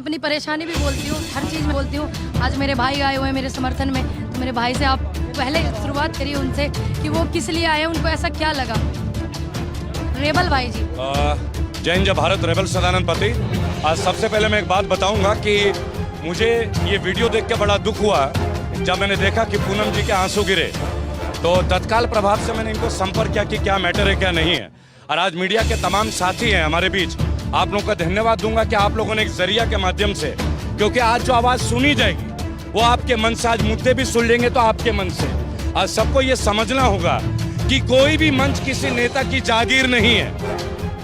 अपनी परेशानी भी बोलती हूँ, हर चीज़ में बोलती हूँ। आज मेरे भाई आए हुए हैं मेरे समर्थन में, तो मेरे भाई से आप पहले शुरुआत करिए उनसे कि वो किस लिए आए, उनको ऐसा क्या लगा। रेबल भाई जी। जय हिंद, जय भारत। रेबल सदानंद पति। आज सबसे पहले मैं एक बात बताऊंगा कि मुझे ये वीडियो देख के बड़ा दुख हुआ जब मैंने देखा कि पूनम जी के आंसू गिरे, तो तत्काल प्रभाव से मैंने इनको संपर्क किया कि क्या मैटर है क्या नहीं है। और आज मीडिया के तमाम साथी हैं हमारे बीच, आप लोगों का धन्यवाद दूंगा कि आप लोगों ने एक जरिया के माध्यम से, क्योंकि आज जो आवाज़ सुनी जाएगी वो आपके मन से, आज मुद्दे भी सुन लेंगे तो आपके मन से। आज सबको ये समझना होगा कि कोई भी मंच किसी नेता की जागीर नहीं है।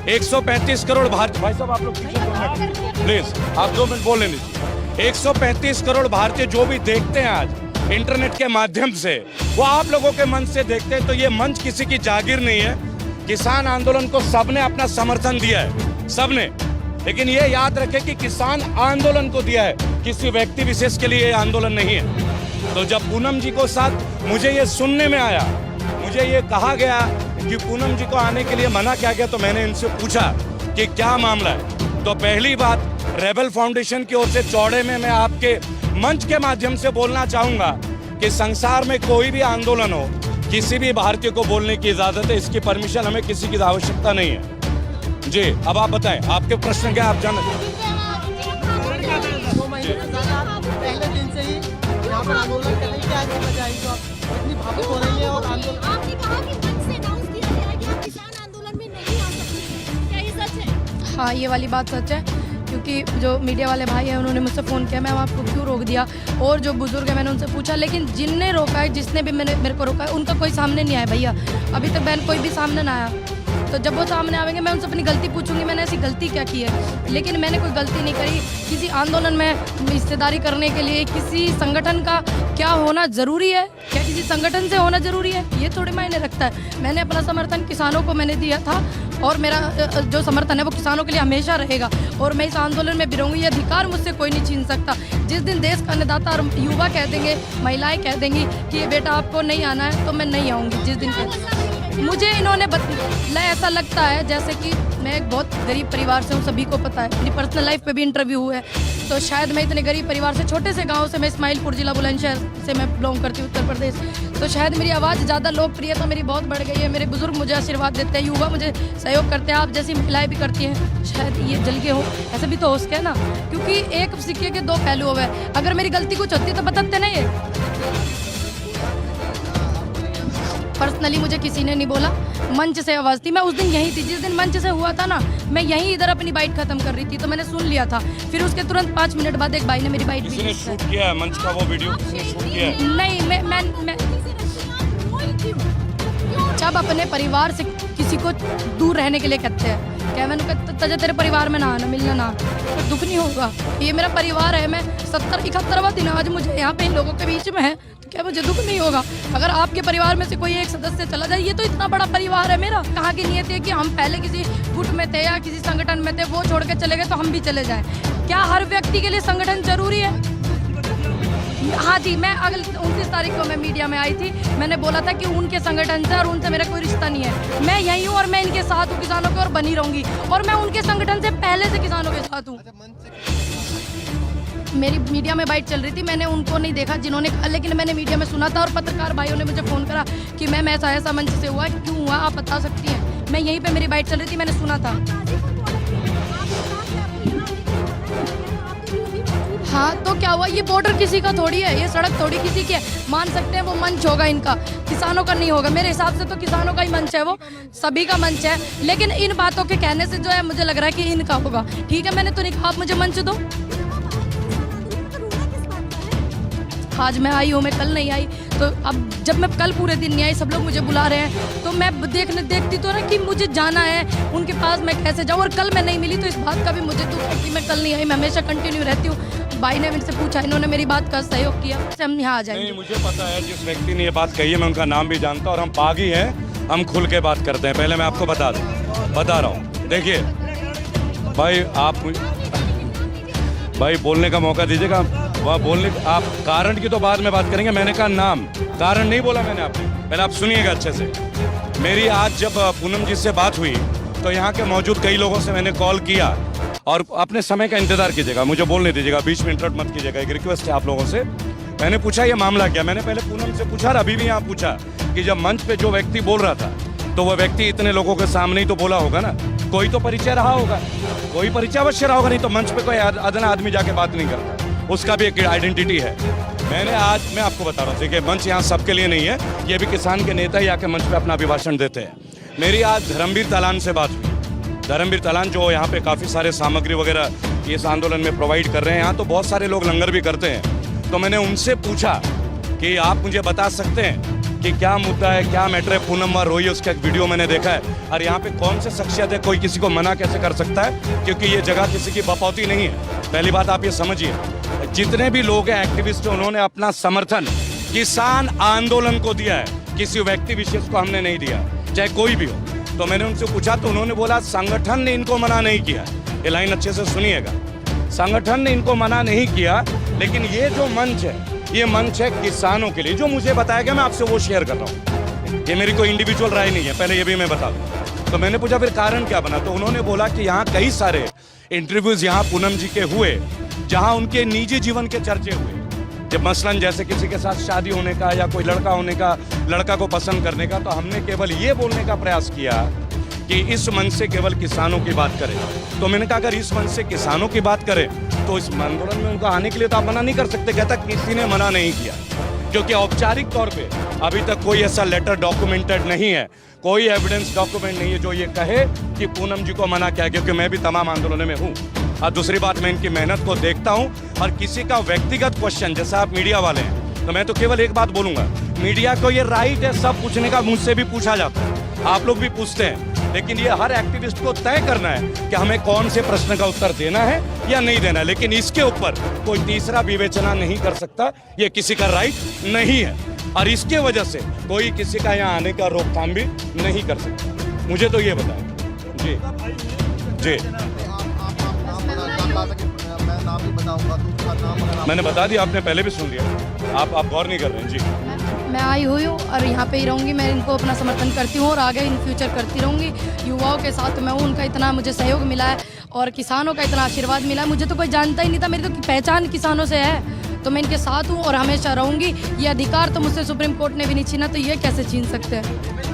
135 करोड़ भारतीय, भाई साहब आप लोग प्लीज आप 2 मिनट बोल लेने दीजिए। 135 करोड़ भारतीय जो भी देखते हैं आज इंटरनेट के माध्यम से, वो आप लोगों के मन से देखते हैं। तो ये मंच किसी की जागीर नहीं है। किसान आंदोलन को सबने अपना समर्थन दिया है, सबने, लेकिन ये याद रखें कि किसान आंदोलन को दिया है, किसी व्यक्ति विशेष के लिए ये आंदोलन नहीं है। तो जब पूनम जी को साथ मुझे ये सुनने में आया, मुझे ये कहा गया कि पूनम जी को आने के लिए मना किया गया, तो मैंने इनसे पूछा कि क्या मामला है। तो पहली बात, रेबल फाउंडेशन की ओर से चौड़े में मैं आपके मंच के माध्यम से बोलना चाहूंगा कि संसार में कोई भी आंदोलन हो, किसी भी भारतीय को बोलने की इजाजत है, इसकी परमिशन हमें किसी की आवश्यकता नहीं है। जी, अब आप बताएं, आपके प्रश्न क्या, आप जान। पहले दिन से ही यहाँ पर आंदोलन करने की आज वजह आई, तो आप इतनी भावुक हो रही है। और आंदोलन आपने कहा कि मंच से अनाउंस किया गया कि आप किसान आंदोलन में नहीं आ सकते, क्या ये सच है? हाँ, ये वाली बात सच है, क्योंकि जो मीडिया वाले भाई हैं उन्होंने मुझसे फ़ोन किया, मैम आपको क्यों रोक दिया, और जो बुजुर्ग है मैंने उनसे पूछा, लेकिन जिनने रोका है, जिसने भी मेरे को रोका है, उनका कोई सामने नहीं आया भैया। अभी तक बहन कोई भी सामने ना आया। तो जब वो सामने आएंगे मैं उनसे अपनी गलती पूछूंगी, मैंने ऐसी गलती क्या की है। लेकिन मैंने कोई गलती नहीं करी। किसी आंदोलन में हिस्सेदारी करने के लिए किसी संगठन का क्या होना ज़रूरी है, क्या किसी संगठन से होना ज़रूरी है, ये थोड़ी मायने रखता है। मैंने अपना समर्थन किसानों को मैंने दिया था, और मेरा जो समर्थन है वो किसानों के लिए हमेशा रहेगा, और मैं इस आंदोलन में भी रहूँगी। ये अधिकार मुझसे कोई नहीं छीन सकता। जिस दिन देश का अन्नदाता और युवा कह देंगे, महिलाएं कह देंगी कि ये बेटा आपको नहीं आना है, तो मैं नहीं आऊँगी। जिस दिन मुझे इन्होंने ऐसा लगता है जैसे कि मैं एक बहुत गरीब परिवार से हूँ, सभी को पता है। मेरी पर्सनल लाइफ पे भी इंटरव्यू हुआ है, तो शायद मैं इतने गरीब परिवार से, छोटे से गांव से, मैं इस्माइलपुर जिला बुलंदशहर से मैं बिलोंग करती हूँ, उत्तर प्रदेश। तो शायद मेरी आवाज़ ज़्यादा लोकप्रियता मेरी बहुत बढ़ गई है। मेरे बुजुर्ग मुझे आशीर्वाद देते हैं, युवा मुझे सहयोग करते हैं, आप जैसी महिलाएं भी करती हैं। शायद ये जल के हो, ऐसे भी तो हो सके है ना, क्योंकि एक सिक्के के 2 पहलू हुए। अगर मेरी गलती कुछ होती तो बताते नहीं है। पर्सनली मुझे किसी ने नहीं बोला, मंच से आवाज़ थी। मैं उस दिन यहीं थी, जिस दिन मंच से हुआ था ना, मैं यहीं इधर अपनी बाइट खत्म कर रही थी, तो मैंने सुन लिया था। फिर उसके तुरंत 5 मिनट बाद एक भाई ने मेरी बाइट किसी ने शूट किया है मंच का, वो वीडियो किसने शूट किया है? नहीं, मैं जब अपने परिवार से किसी को दूर रहने के लिए कहते हैं, क्या मैंने कहता तेरे परिवार में ना आना, मिलना ना, तो दुख नहीं होगा। ये मेरा परिवार है, मैं 71वां दिन आज मुझे यहाँ पे इन लोगों के बीच में है, तो क्या मुझे दुख नहीं होगा? अगर आपके परिवार में से कोई एक सदस्य चला जाए, ये तो इतना बड़ा परिवार है मेरा। कहाँ की नीयत है कि हम पहले किसी गुट में थे या किसी संगठन में थे, वो छोड़ के चले गए तो हम भी चले जाएं? क्या हर व्यक्ति के लिए संगठन जरूरी है? हाँ जी, मैं अगले 29 तारीख को मैं मीडिया में आई थी, मैंने बोला था कि उनके संगठन से और उनसे मेरा कोई रिश्ता नहीं है। मैं यही हूँ और मैं इनके साथ हूँ, किसानों के, और बनी रहूंगी, और मैं उनके संगठन से पहले से किसानों के साथ हूँ। मेरी मीडिया में बाइट चल रही थी, मैंने उनको नहीं देखा जिन्होंने, लेकिन मैंने मीडिया में सुना था, और पत्रकार भाइयों ने मुझे फ़ोन करा कि मैम ऐसा मंच से हुआ, क्यों हुआ आप बता सकती हैं? मैं यहीं पे मेरी बाइट चल रही थी, मैंने सुना था। हाँ, तो क्या हुआ? ये बॉर्डर किसी का थोड़ी है, ये सड़क थोड़ी किसी की है। मान सकते हैं वो मंच होगा इनका, किसानों का नहीं होगा। मेरे हिसाब से तो किसानों का ही मंच है, वो सभी का मंच है। लेकिन इन बातों के कहने से जो है मुझे लग रहा है कि इनका होगा। ठीक है, मैंने तो नहीं कहा आप मुझे मंच दो। आज मैं आई हूँ, मैं कल नहीं आई, तो अब जब मैं कल पूरे दिन नहीं आई, सब लोग मुझे बुला रहे हैं, तो मैं देखती तो ना कि मुझे जाना है उनके पास, मैं कैसे जाऊँ? और कल मैं नहीं मिली, तो इस बात का भी मुझे दुख है कि मैं कल नहीं आई। मैं हमेशा कंटिन्यू रहती हूँ। भाई ने मुझसे पूछा, इन्होंने मेरी बात का सहयोग किया, हम यहाँ आ जाएंगे। नहीं, मुझे पता है जिस व्यक्ति ने ये बात कही है, मैं उनका नाम भी जानता हूँ, और हम बागी हैं, हम खुल के बात करते हैं। पहले मैं आपको बता रहा हूँ, देखिए भाई, आप भाई बोलने का मौका दीजिएगा। वह बोलने, आप कारण की तो बाद में बात करेंगे, मैंने कहा नाम, कारण नहीं बोला मैंने आपने। पहले आप सुनिएगा अच्छे से। मेरी आज जब पूनम जी से बात हुई, तो यहाँ के मौजूद कई लोगों से मैंने कॉल किया, और अपने समय का इंतजार कीजिएगा, मुझे बोलने दीजिएगा, बीच में इंटरप्ट मत कीजिएगा। एक रिक्वेस्ट है आप लोगों से। मैंने पूछा ये मामला क्या, मैंने पहले पूनम से पूछा और अभी भी यहाँ पूछा कि जब मंच पे जो व्यक्ति बोल रहा था तो वह व्यक्ति इतने लोगों के सामने ही तो बोला होगा ना, कोई तो परिचय रहा होगा, कोई परिचय अवश्य रहा होगा, नहीं तो मंच पे कोई अदना आदमी जाके बात नहीं करता, उसका भी एक आइडेंटिटी है। मैं आपको बता रहा हूँ, देखिए मंच यहाँ सबके लिए नहीं है, ये भी किसान के नेता ही आके मंच पे अपना अभिभाषण देते हैं। मेरी आज धर्मवीर तालान से बात हुई। धर्मवीर तालान जो यहाँ पे काफ़ी सारे सामग्री वगैरह इस आंदोलन में प्रोवाइड कर रहे हैं, यहाँ तो बहुत सारे लोग लंगर भी करते हैं। तो मैंने उनसे पूछा कि आप मुझे बता सकते हैं कि क्या मुद्दा है, क्या मैटर है। पूनम और रोई, उसका एक वीडियो मैंने देखा है, और यहाँ पे कौन से शख्सियत है, कोई किसी को मना कैसे कर सकता है, क्योंकि ये जगह किसी की बपौती नहीं है। पहली बात आप ये समझिए, जितने भी लोग हैं एक्टिविस्ट, उन्होंने अपना समर्थन किसान आंदोलन को दिया है, किसी व्यक्ति विशेष को हमने नहीं दिया, चाहे कोई भी हो। तो मैंने उनसे पूछा तो उन्होंने बोला संगठन ने इनको मना नहीं किया। ये लाइन अच्छे से सुनिएगा, संगठन ने इनको मना नहीं किया, लेकिन ये जो मंच है, ये मंच है किसानों के लिए। जो मुझे बताया गया मैं आपसे वो शेयर कर रहा हूँ, ये मेरी कोई इंडिविजुअल राय नहीं है, पहले ये भी मैं बता दूँ। तो मैंने पूछा फिर कारण क्या बना, तो उन्होंने बोला कि यहाँ कई सारे इंटरव्यूज यहाँ पूनम जी के हुए जहाँ उनके निजी जीवन के चर्चे हुए, जब मसलन जैसे किसी के साथ शादी होने का या कोई लड़का होने का, लड़का को पसंद करने का, तो हमने केवल ये बोलने का प्रयास किया कि इस मंच से केवल किसानों की बात करें। तो मैंने कहा अगर इस मंच से किसानों की बात करें तो इस आंदोलन में उनको आने के लिए तो आप मना नहीं कर सकते। कहता किसी ने मना नहीं किया, क्योंकि औपचारिक तौर पे अभी तक कोई ऐसा लेटर डॉक्यूमेंटेड नहीं है, कोई एविडेंस डॉक्यूमेंट नहीं है जो ये कहे कि पूनम जी को मना किया, क्योंकि मैं भी तमाम आंदोलनों में हूँ। और दूसरी बात, मैं इनकी मेहनत को देखता हूँ, और किसी का व्यक्तिगत क्वेश्चन, जैसा आप मीडिया वाले हैं, तो मैं तो केवल एक बात बोलूंगा, मीडिया को ये राइट है सब पूछने का, मुझसे भी पूछा जाता है, आप लोग भी पूछते हैं, लेकिन ये हर एक्टिविस्ट को तय करना है कि हमें कौन से प्रश्न का उत्तर देना है या नहीं देना है। लेकिन इसके ऊपर कोई तीसरा विवेचना नहीं कर सकता, ये किसी का राइट नहीं है, और इसके वजह से कोई किसी का यहाँ आने का रोकथाम भी नहीं कर सकता। मुझे तो ये बताएं जी। जी मैं नाम भी बताऊंगा, दूसरा नाम मैंने बता दिया, आपने पहले भी सुन लिया, आप गौर नहीं कर रहे हैं। जी मैं आई हुई हूँ और यहाँ पे ही रहूँगी, मैं इनको अपना समर्थन करती हूँ और आगे इन फ्यूचर करती रहूँगी। युवाओं के साथ मैं हूँ, उनका इतना मुझे सहयोग मिला है और किसानों का इतना आशीर्वाद मिला है, मुझे तो कोई जानता ही नहीं था, मेरी तो पहचान किसानों से है, तो मैं इनके साथ हूँ और हमेशा रहूँगी। ये अधिकार तो मुझसे सुप्रीम कोर्ट ने भी नहीं छीना, तो ये कैसे छीन सकते हैं।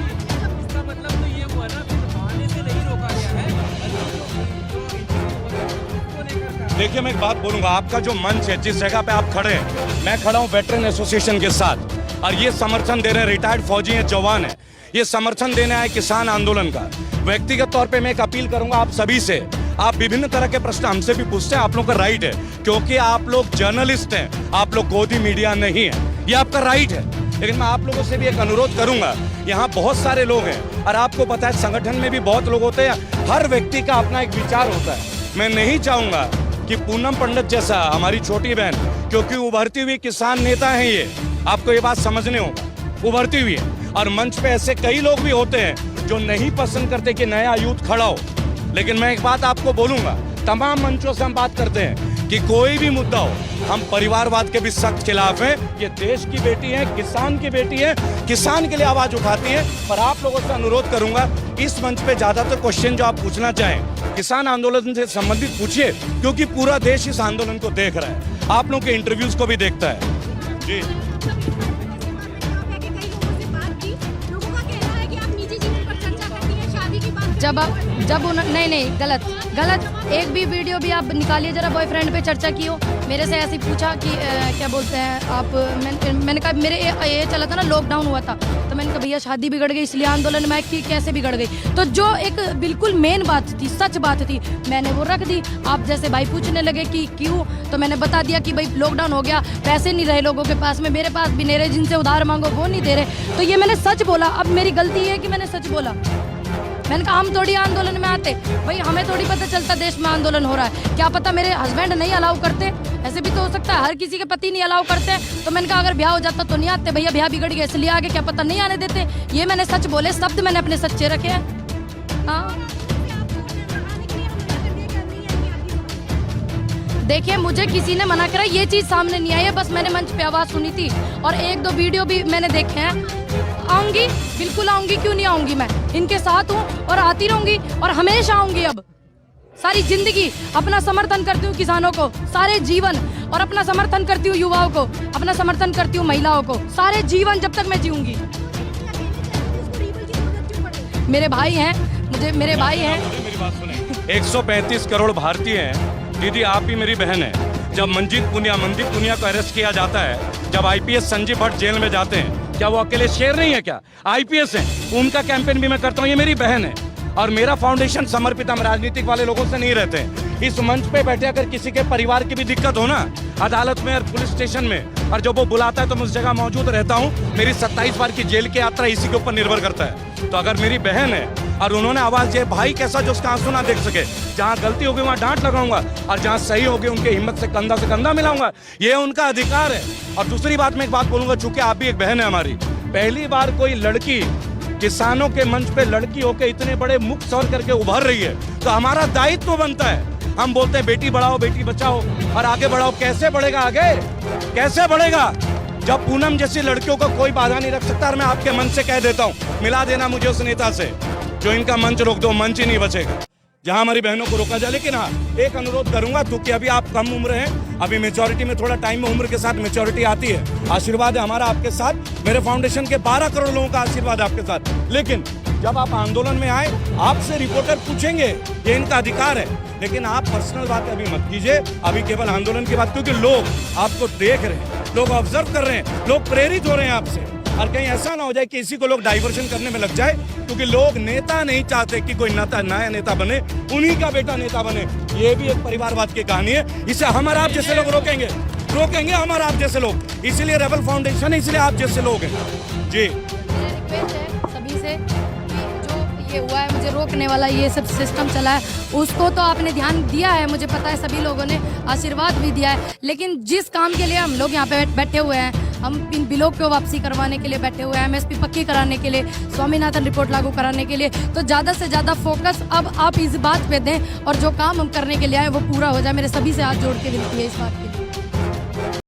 देखिए मैं एक बात बोलूंगा, आपका जो मंच है, जिस जगह पे आप खड़े हैं, मैं खड़ा हूं वेटरन एसोसिएशन के साथ, और ये समर्थन दे रहे हैं, रिटायर्ड फौजी हैं, जवान हैं, ये समर्थन देने आए किसान आंदोलन का। व्यक्तिगत तौर पे मैं एक अपील करूंगा आप सभी से, आप विभिन्न तरह के प्रश्न हमसे भी पूछते हैं, आप लोग का राइट है, क्योंकि आप लोग जर्नलिस्ट हैं, आप लोग गोदी मीडिया नहीं है, ये आपका राइट है। लेकिन मैं आप लोगों से भी एक अनुरोध करूंगा, यहाँ बहुत सारे लोग हैं और आपको पता है संगठन में भी बहुत लोग होते हैं, हर व्यक्ति का अपना एक विचार होता है। मैं नहीं चाहूंगा कि पूनम पंडित जैसा हमारी छोटी बहन, क्योंकि उभरती हुई किसान नेता हैं ये, आपको ये बात समझने होगा, उभरती हुई है, और मंच पे ऐसे कई लोग भी होते हैं जो नहीं पसंद करते कि नया यूथ खड़ा हो। लेकिन मैं एक बात आपको बोलूंगा, तमाम मंचों से हम बात करते हैं कि कोई भी मुद्दा हो, हम परिवारवाद के भी सख्त खिलाफ हैं। ये देश की बेटी है, किसान की बेटी है, किसान के लिए आवाज उठाती है। पर आप लोगों से अनुरोध करूंगा, इस मंच पे ज्यादातर क्वेश्चन जो आप पूछना चाहें किसान आंदोलन से संबंधित पूछिए, क्योंकि पूरा देश इस आंदोलन को देख रहा है, आप लोगों के इंटरव्यूज को भी देखता है। जी जब नहीं गलत एक भी वीडियो भी आप निकालिए जरा, बॉयफ्रेंड पे चर्चा की हो, मेरे से ऐसे पूछा कि क्या बोलते हैं आप, मैंने कहा मेरे ये चला था ना, लॉकडाउन हुआ था, तो मैंने कहा भैया शादी बिगड़ गई इसलिए आंदोलन में कि कैसे बिगड़ गई, तो जो एक बिल्कुल मेन बात थी, सच बात थी, मैंने वो रख दी। आप जैसे भाई पूछने लगे कि क्यों, तो मैंने बता दिया कि भाई लॉकडाउन हो गया, पैसे नहीं रहे लोगों के पास में, मेरे पास भी नहीं रहे, जिनसे उधार मांगो वो नहीं दे रहे, तो ये मैंने सच बोला। अब मेरी गलती है कि मैंने सच बोला, मैंने कहा हम थोड़ी आंदोलन में आते, भाई हमें थोड़ी पता चलता देश में आंदोलन हो रहा है, क्या पता मेरे हस्बैंड नहीं अलाउ करते, ऐसे भी तो हो सकता है, हर किसी के पति नहीं अलाउ करते, तो मैंने कहा अगर ब्याह हो जाता तो नहीं आते, भैया ब्याह बिगड़ गया इसलिए आगे, क्या पता नहीं आने देते। ये मैंने सच बोले, शब्द मैंने अपने सच्चे रखे हैं। हाँ देखिए, मुझे किसी ने मना करा, ये चीज़ सामने नहीं आई है, बस मैंने मंच पे आवाज़ सुनी थी और एक दो वीडियो भी मैंने देखे हैं। आऊँगी, बिल्कुल आऊँगी, क्यों नहीं आऊँगी, मैं इनके साथ हूँ और आती रहूँगी और हमेशा आऊँगी। अब सारी जिंदगी अपना समर्थन करती हूँ किसानों को, सारे जीवन, और अपना समर्थन करती हूँ युवाओं को, अपना समर्थन करती हूँ महिलाओं को, सारे जीवन जब तक मैं जीऊंगी। मेरे भाई हैं, मुझे मेरे भाई हैं। मेरी बात सुने, 135 करोड़ भारतीय हैं। दीदी आप ही मेरी बहन है। जब मनदीप पुनिया को अरेस्ट किया जाता है, जब आईपीएस संजीव भट्ट जेल में जाते हैं, क्या वो अकेले शेर नहीं है? क्या आईपीएस हैं? उनका कैंपेन भी मैं करता हूँ। ये मेरी बहन है और मेरा फाउंडेशन समर्पित, हम राजनीतिक वाले लोगों से नहीं रहते हैं। इस मंच पे बैठे अगर किसी के परिवार की भी दिक्कत हो ना, अदालत में और पुलिस स्टेशन में, और जब वो बुलाता है तो मैं उस जगह मौजूद रहता हूँ। मेरी 27 बार की जेल की यात्रा इसी के ऊपर निर्भर करता है। तो अगर मेरी बहन है और उन्होंने आवाज दिया, भाई कैसा जो उसका आंसू ना देख सके, जहाँ गलती होगी वहाँ डांट लगाऊंगा और जहाँ सही होगी उनके हिम्मत से कंधा मिलाऊंगा, ये उनका अधिकार है। और दूसरी बात मैं एक बात बोलूंगा, चूंकि आप भी एक बहन है हमारी, पहली बार कोई लड़की किसानों के मंच पे लड़की होकर इतने बड़े मुख सौर करके उभर रही है, तो हमारा दायित्व बनता है। हम बोलते हैं बेटी बढ़ाओ बेटी बचाओ और आगे बढ़ाओ, कैसे बढ़ेगा आगे? कैसे बढ़ेगा जब पूनम जैसी लड़कियों को कोई बाधा नहीं रख सकता? और मैं आपके मंच से कह देता हूं, मिला देना मुझे उस नेता से जो इनका मंच रोक दो, मंच ही नहीं बचेगा जहां हमारी बहनों को रोका जाए। लेकिन हाँ, एक अनुरोध करूंगा, क्योंकि अभी आप कम उम्र हैं, अभी मेच्योरिटी में थोड़ा टाइम में उम्र के साथ मेच्योरिटी आती है। आशीर्वाद है हमारा आपके साथ, मेरे फाउंडेशन के 12 करोड़ लोगों का आशीर्वाद आपके साथ। लेकिन जब आप आंदोलन में आए, आपसे रिपोर्टर पूछेंगे, ये इनका अधिकार है, लेकिन आप पर्सनल बात अभी मत कीजिए, अभी केवल आंदोलन की बात, क्योंकि लोग आपको देख रहे हैं, लोग ऑब्जर्व कर रहे हैं, लोग प्रेरित हो रहे हैं आपसे। और कहीं ऐसा ना हो जाए कि इसी को लोग डाइवर्शन करने में लग जाए, क्योंकि लोग नेता नहीं चाहते कि कोई नया नेता बने, उन्हीं का बेटा नेता बने। ये भी एक परिवारवाद की कहानी है। इसे हम और आप जैसे लोग रोकेंगे हम और आप जैसे लोग, इसीलिए रेबल फाउंडेशन है, इसलिए आप जैसे लोग हैं। जी रिक्वेस्ट है सभी से कि जो ये हुआ है, मुझे रोकने वाला ये सब सिस्टम चला है, उसको तो आपने ध्यान दिया है, मुझे पता है, सभी लोगों ने आशीर्वाद भी दिया है, लेकिन जिस काम के लिए हम लोग यहाँ पे बैठे हुए हैं, हम इन बिलों को वापसी करवाने के लिए बैठे हुए हैं, एमएसपी पक्की कराने के लिए, स्वामीनाथन रिपोर्ट लागू कराने के लिए, तो ज़्यादा से ज़्यादा फोकस अब आप इस बात पे दें और जो काम हम करने के लिए आए वो पूरा हो जाए। मेरे सभी से हाथ जोड़ के विनती है इस बात के लिए।